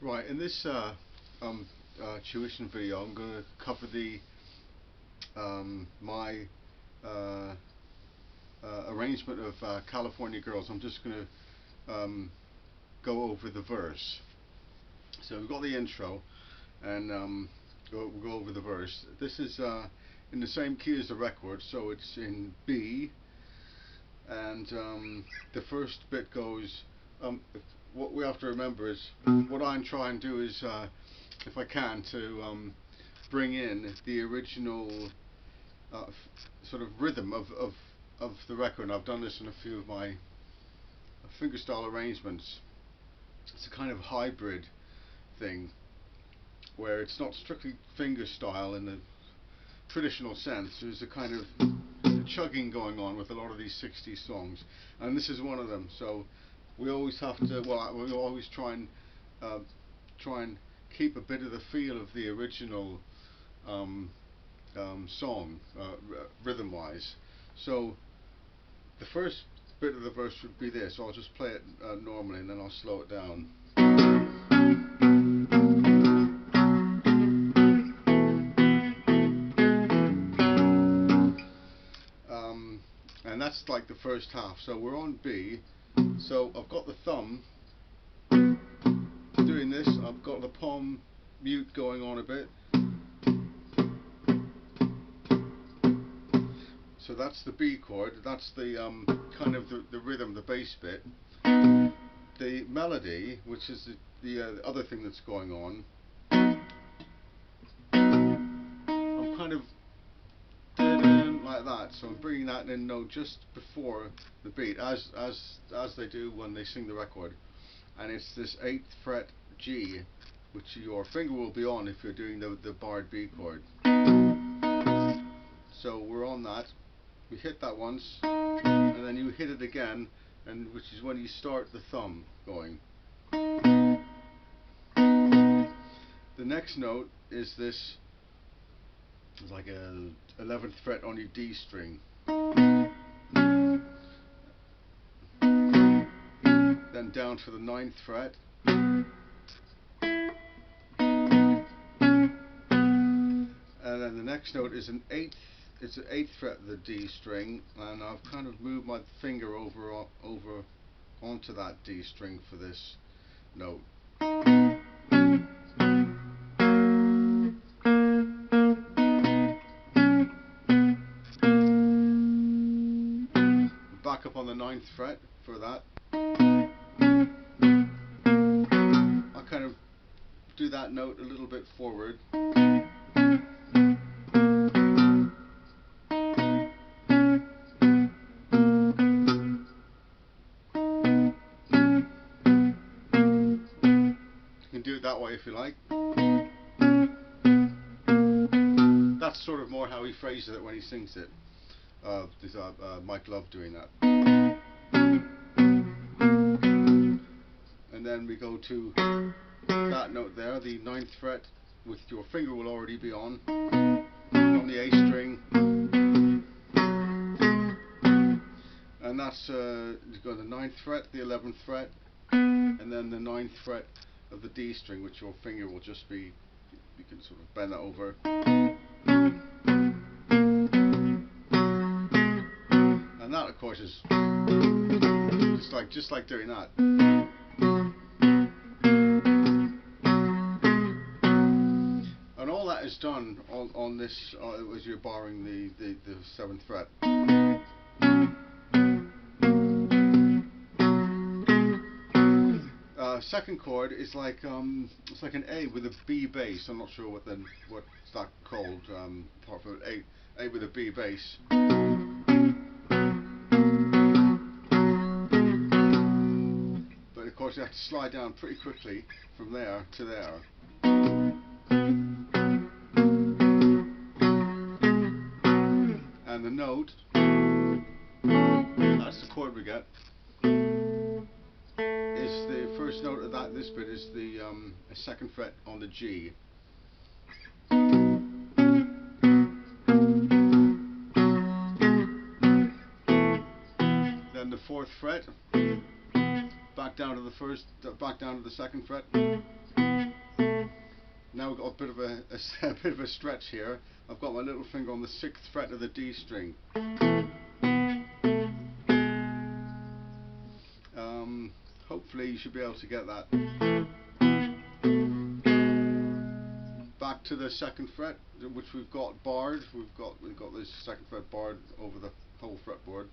Right, in this tuition video, I'm going to cover the my arrangement of California Girls. I'm just going to go over the verse. So we've got the intro, and we'll go over the verse. This is in the same key as the record, so it's in B, and the first bit goes. What we have to remember is, what I'm trying to do is, if I can, to bring in the original sort of rhythm of the record. And I've done this in a few of my fingerstyle arrangements. It's a kind of hybrid thing, where it's not strictly fingerstyle in the traditional sense. There's a kind of chugging going on with a lot of these 60s songs, and this is one of them. So we always have to, we always try and keep a bit of the feel of the original song, rhythm-wise. So the first bit of the verse would be this. So I'll just play it normally, and then I'll slow it down. And that's like the first half. So we're on B. So I've got the thumb doing this, I've got the palm mute going on a bit. So that's the B chord, that's the kind of the rhythm, the bass bit. The melody, which is the other thing that's going on, I'm kind of like that, so I'm bringing that in note just before the beat, as they do when they sing the record, and it's this 8th fret G, which your finger will be on if you're doing the barred B chord. So we're on that. We hit that once, and then you hit it again, and which is when you start the thumb going. The next note is this. It's like a 11th fret on your D string. Then down to the 9th fret. And then the next note is an 8th. It's an 8th fret of the D string, and I've kind of moved my finger over onto that D string for this note. Back up on the 9th fret for that. I kind of do that note a little bit forward. You can do it that way if you like. That's sort of more how he phrases it when he sings it. There's Mike Love doing that. And then we go to that note there, the 9th fret, with your finger will already be on the A string. And that's you go to the 9th fret, the 11th fret, and then the 9th fret of the D string, which your finger will just be, you can sort of bend that over. And that, of course, is just like doing that. And all that is done on this as you're borrowing the 7th fret. Second chord is like it's like an A with a B bass. I'm not sure what's that called, apart from A with a B bass. But of course you have to slide down pretty quickly from there to there. And the note, that's the chord we get. Is the first note of this bit is the 2nd fret on the G. Then the 4th fret, back down to the 2nd fret, now we've got a bit of a bit of a stretch here. I've got my little finger on the 6th fret of the D string. Hopefully you should be able to get that. Back to the 2nd fret, which we've got barred. We've got this 2nd fret barred over the whole fretboard.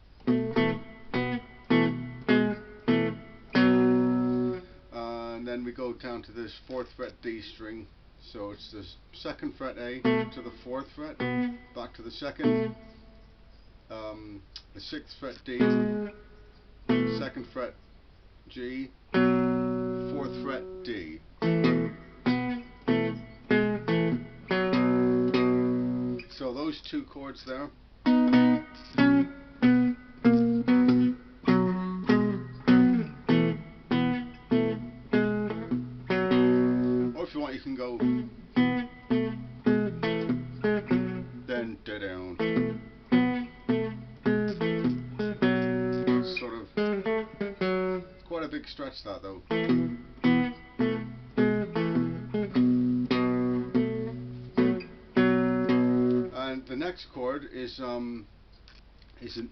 And then we go down to this 4th fret D string. So it's the 2nd fret A to the 4th fret, back to the 2nd, the 6th fret D, 2nd fret G, 4th fret D. So those 2 chords there. Or if you want, you can go then down. Sort of quite a big stretch that though. And the next chord is an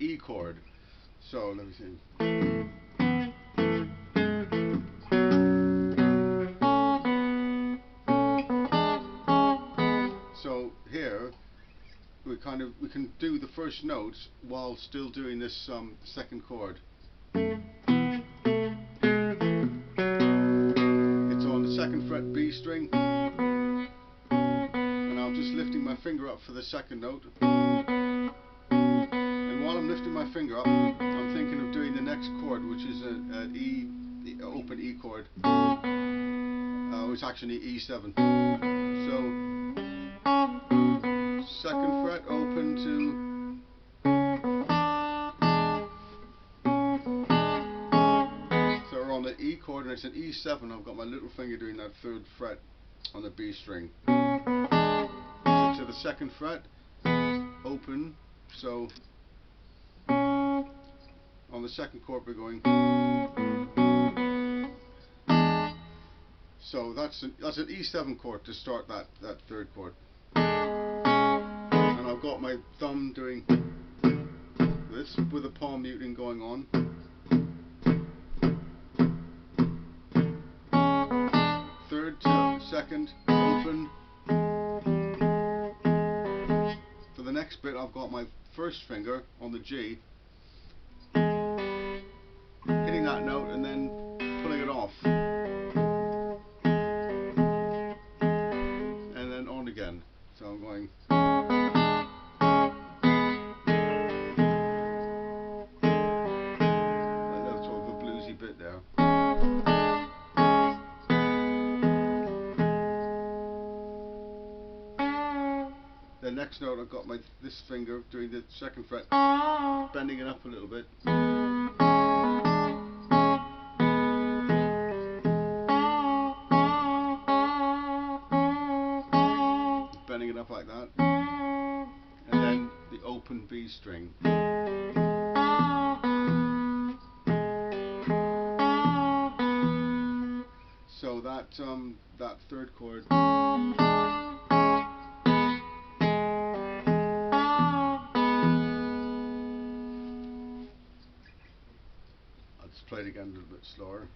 E chord. So let me see. So here we can do the first notes while still doing this 2nd chord. It's on the 2nd fret B string, and I'm just lifting my finger up for the 2nd note. And while I'm lifting my finger up, I'm thinking of doing the next chord, which is an open E chord. It's actually E7. So 2nd fret open to on the E chord, and it's an E7. I've got my little finger doing that 3rd fret on the B string. So to the 2nd fret, open. So on the 2nd chord we're going. So that's an E7 chord to start that 3rd chord. And I've got my thumb doing this with the palm muting going on. 3rd to 2nd, open. For the next bit, I've got my 1st finger on the G, hitting that note and then pulling it off, and then on again. So I'm going. That's sort of a bluesy bit there. The next note, I've got this finger doing the 2nd fret, bending it up a little bit. Bending it up like that. And then the open B string. So that 3rd chord. Let's play it again a little bit slower.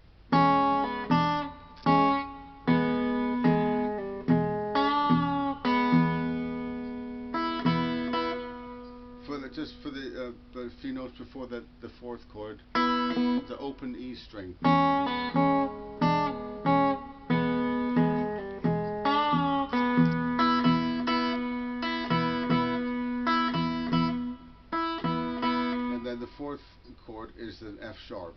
Just for the few notes before the 4th chord, the open E string. And then the 4th chord is an F sharp.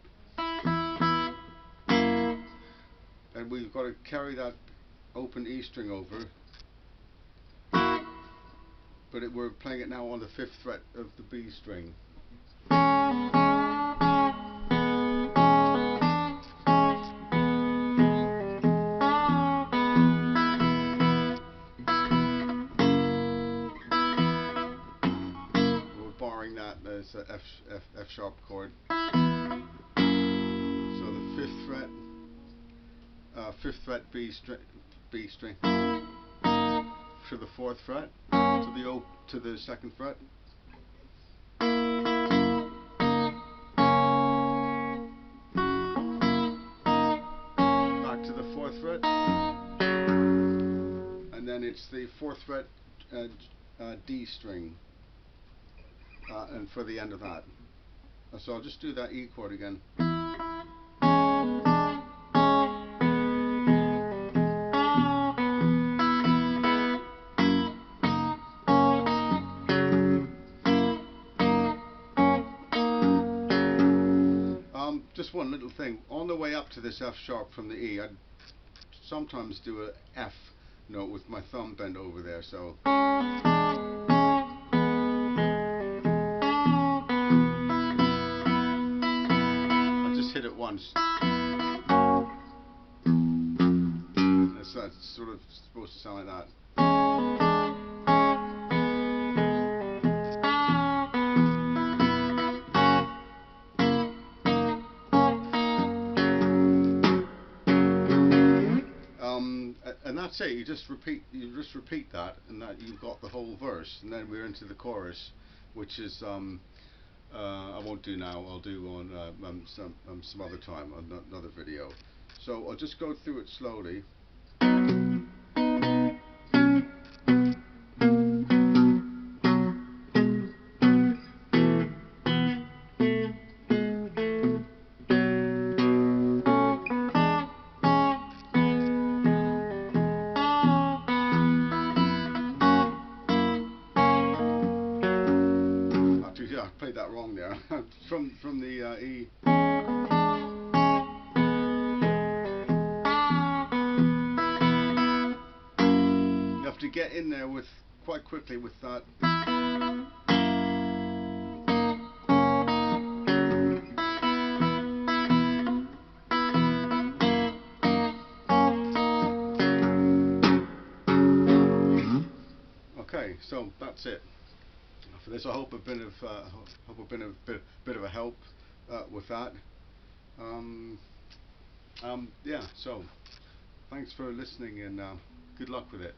And we've got to carry that open E string over. But we're playing it now on the 5th fret of the B string. We're barring that as a F sharp chord. So the 5th fret, 5th fret B string. to the 4th fret, to the 2nd fret. Back to the 4th fret, and then it's the 4th fret D string, and for the end of that. So I'll just do that E chord again. Just one little thing. On the way up to this F sharp from the E, I'd sometimes do a F note with my thumb bent over there. So I just hit it once. That's sort of supposed to sound like that. And that's it. You just repeat that, and that you've got the whole verse. And then we're into the chorus, which is I won't do now. I'll do on some other time, another video. So I'll just go through it slowly. Yeah, I played that wrong there. from the E. You have to get in there with quite quickly with that. Okay, so that's it. For this, I hope I've been of bit of a help with that. Yeah, so thanks for listening, and good luck with it.